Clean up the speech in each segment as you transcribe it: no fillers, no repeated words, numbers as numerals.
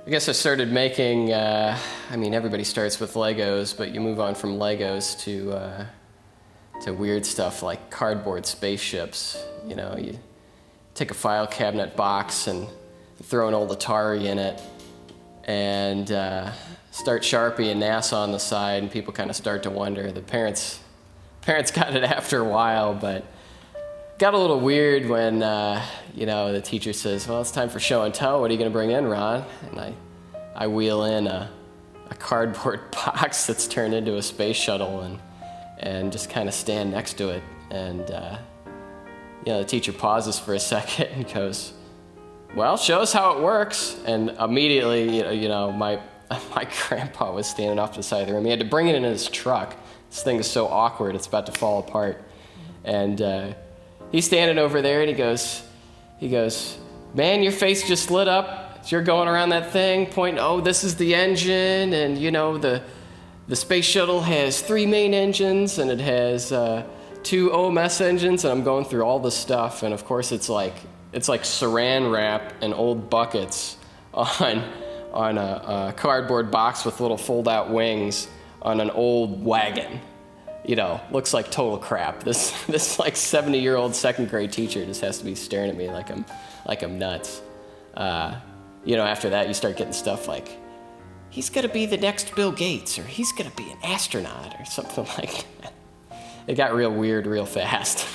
I guess I started making, I mean, everybody starts with Legos, but you move on from Legos to weird stuff like cardboard spaceships. You know, you take a file cabinet box and throw an old Atari in it and start Sharpie and NASA on the side, and people kind of start to wonder. The parents got it after a while, but got a little weird when, you know, the teacher says, well, it's time for show and tell. What are you going to bring in, Ron? And I wheel in a cardboard box that's turned into a space shuttle and just kind of stand next to it. And, you know, the teacher pauses for a second and goes, well, show us how it works. And immediately, you know, my grandpa was standing off to the side of the room. He had to bring it in his truck. This thing is so awkward, it's about to fall apart. And he's standing over there and he goes, man, your face just lit up. You're going around that thing, pointing, oh, this is the engine, and you know, the space shuttle has 3 main engines, and it has 2 OMS engines, and I'm going through all this stuff, and of course it's like saran wrap and old buckets on a cardboard box with little fold-out wings on an old wagon. You know, looks like total crap. This like 70-year-old second grade teacher just has to be staring at me like I'm nuts. You know, after that you start getting stuff like, he's gonna be the next Bill Gates, or he's gonna be an astronaut, or something like that. It got real weird real fast.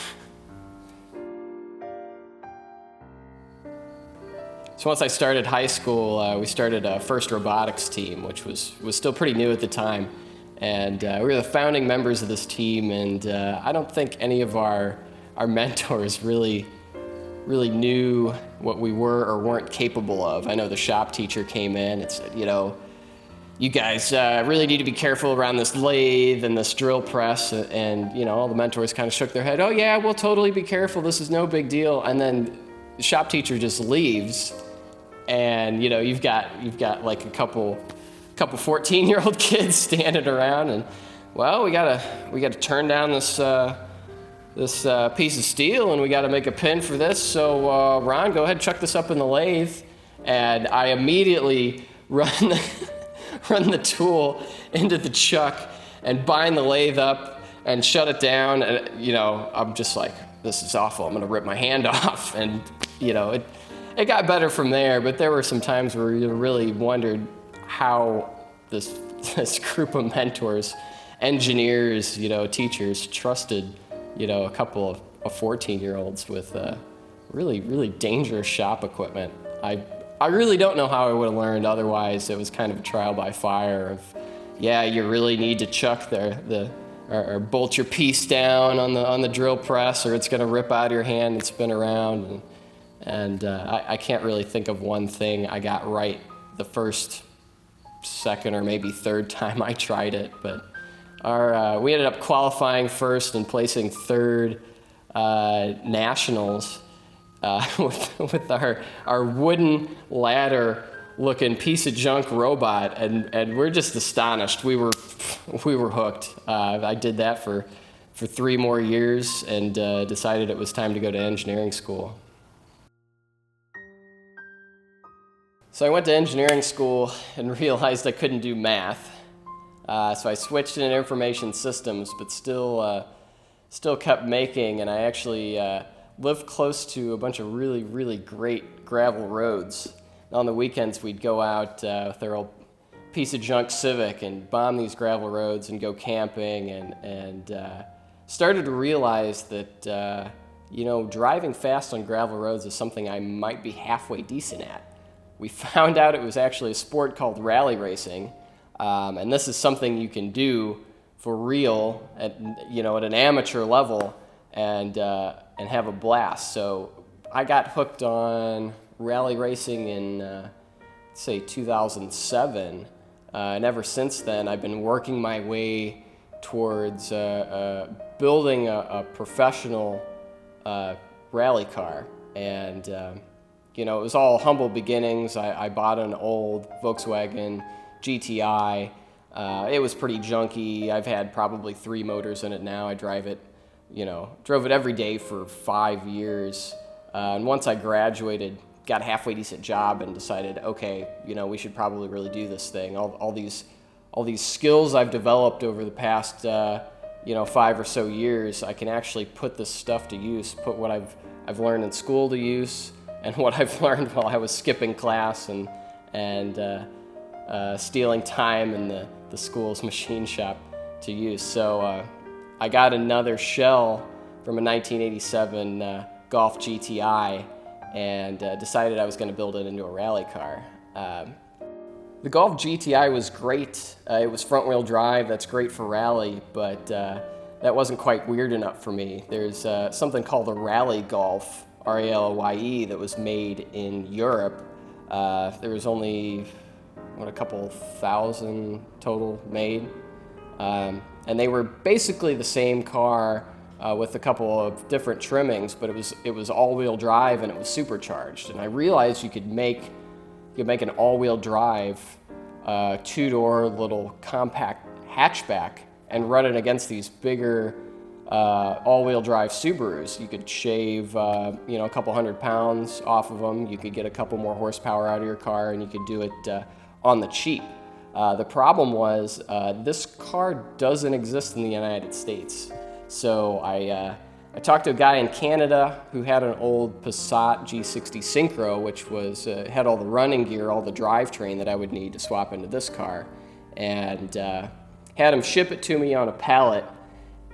So once I started high school, we started a first robotics team, which was still pretty new at the time. And we were the founding members of this team, and I don't think any of our mentors really knew what we were or weren't capable of. I know the shop teacher came in and said, you know, you guys really need to be careful around this lathe and this drill press, and you know, all the mentors kind of shook their head, oh yeah, we'll totally be careful, this is no big deal. And then the shop teacher just leaves, and you know, you've got like a couple 14-year-old kids standing around, and well, we gotta turn down this piece of steel, and we gotta make a pin for this. So Ron, go ahead, chuck this up in the lathe. And I immediately run the tool into the chuck and bind the lathe up and shut it down. And you know, I'm just like, this is awful. I'm gonna rip my hand off. And you know, it got better from there. But there were some times where you really wondered how this group of mentors, engineers, you know, teachers trusted, you know, a couple of 14-year-olds with really dangerous shop equipment. I really don't know how I would have learned otherwise. It was kind of a trial by fire of, yeah, you really need to chuck or bolt your piece down on the drill press, or it's going to rip out of your hand and spin around. And I can't really think of one thing I got right the first, second, or maybe third time I tried it. But we ended up qualifying first and placing third nationals with our wooden ladder looking piece of junk robot, and we're just astonished. We were hooked. I did that for 3 more years and decided it was time to go to engineering school. So I went to engineering school and realized I couldn't do math. So I switched into information systems, but still kept making, and I actually lived close to a bunch of really great gravel roads. And on the weekends, we'd go out with our old piece of junk Civic and bomb these gravel roads and go camping, and started to realize that you know, driving fast on gravel roads is something I might be halfway decent at. We found out it was actually a sport called rally racing. And this is something you can do for real at an amateur level and have a blast. So I got hooked on rally racing in say 2007, and ever since then I've been working my way towards building a professional rally car. And you know, it was all humble beginnings. I bought an old Volkswagen GTI. It was pretty junky. I've had probably 3 motors in it now. I drive it, you know, drove it every day for 5 years. And once I graduated got a halfway decent job and decided, okay, you know, we should probably really do this thing. All these skills I've developed over the past, you know, 5 or so years, I can actually put this stuff to use, put what I've learned in school to use, and what I've learned while I was skipping class and stealing time in the school's machine shop to use. So I got another shell from a 1987 Golf GTI and decided I was going to build it into a rally car. The Golf GTI was great. It was front-wheel drive. That's great for rally, but that wasn't quite weird enough for me. There's something called the Rally Golf, R-A-L-Y-E, that was made in Europe. There was only, a couple thousand total made. And they were basically the same car with a couple of different trimmings, but it was all-wheel drive and it was supercharged. And I realized you could make an all-wheel drive two-door little compact hatchback and run it against these bigger all-wheel drive Subarus. You could shave you know, a couple 100 pounds off of them. You could get a couple more horsepower out of your car, and you could do it on the cheap. The problem was this car doesn't exist in the United States. So I talked to a guy in Canada who had an old Passat G60 Syncro, which was had all the running gear, all the drivetrain that I would need to swap into this car, and had him ship it to me on a pallet,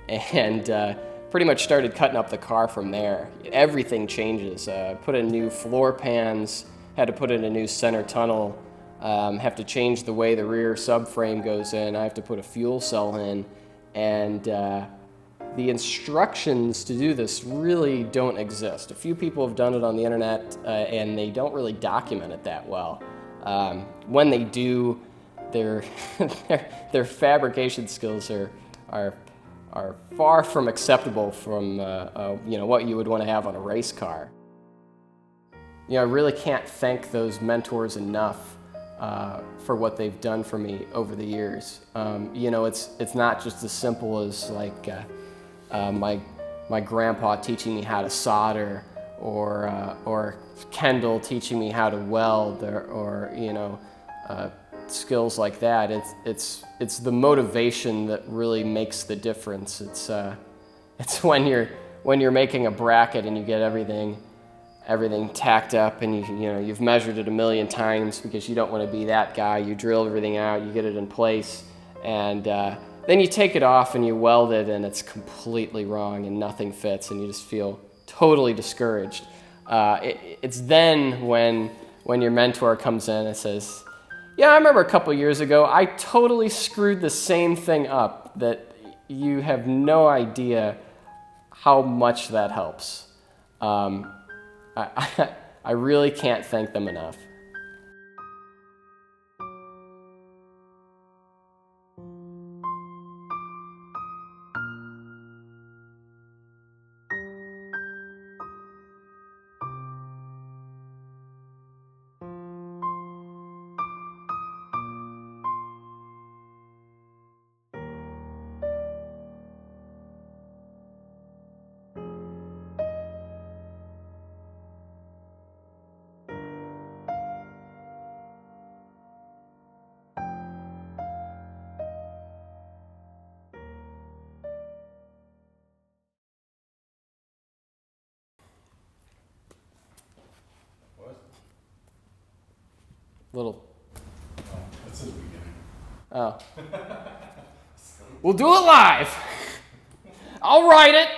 and pretty much started cutting up the car from there. Everything changes. Put in new floor pans, had to put in a new center tunnel, have to change the way the rear subframe goes in. I have to put a fuel cell in, and the instructions to do this really don't exist. A few people have done it on the internet, and they don't really document it that well. When they do, their fabrication skills are far from acceptable from you know, what you would want to have on a race car. You know, I really can't thank those mentors enough for what they've done for me over the years. You know, it's not just as simple as like my grandpa teaching me how to solder, or Kendall teaching me how to weld, or you know, skills like that. It's the motivation that really makes the difference. It's when you're making a bracket and you get everything tacked up, and you know, you've measured it 1,000,000 times because you don't want to be that guy. You drill everything out, you get it in place, and then you take it off and you weld it, and it's completely wrong and nothing fits, and you just feel totally discouraged. It's then when your mentor comes in and says, yeah, I remember a couple years ago, I totally screwed the same thing up, that you have no idea how much that helps. I really can't thank them enough. Little. Oh, that's his beginning. Oh. We'll do it live. I'll write it.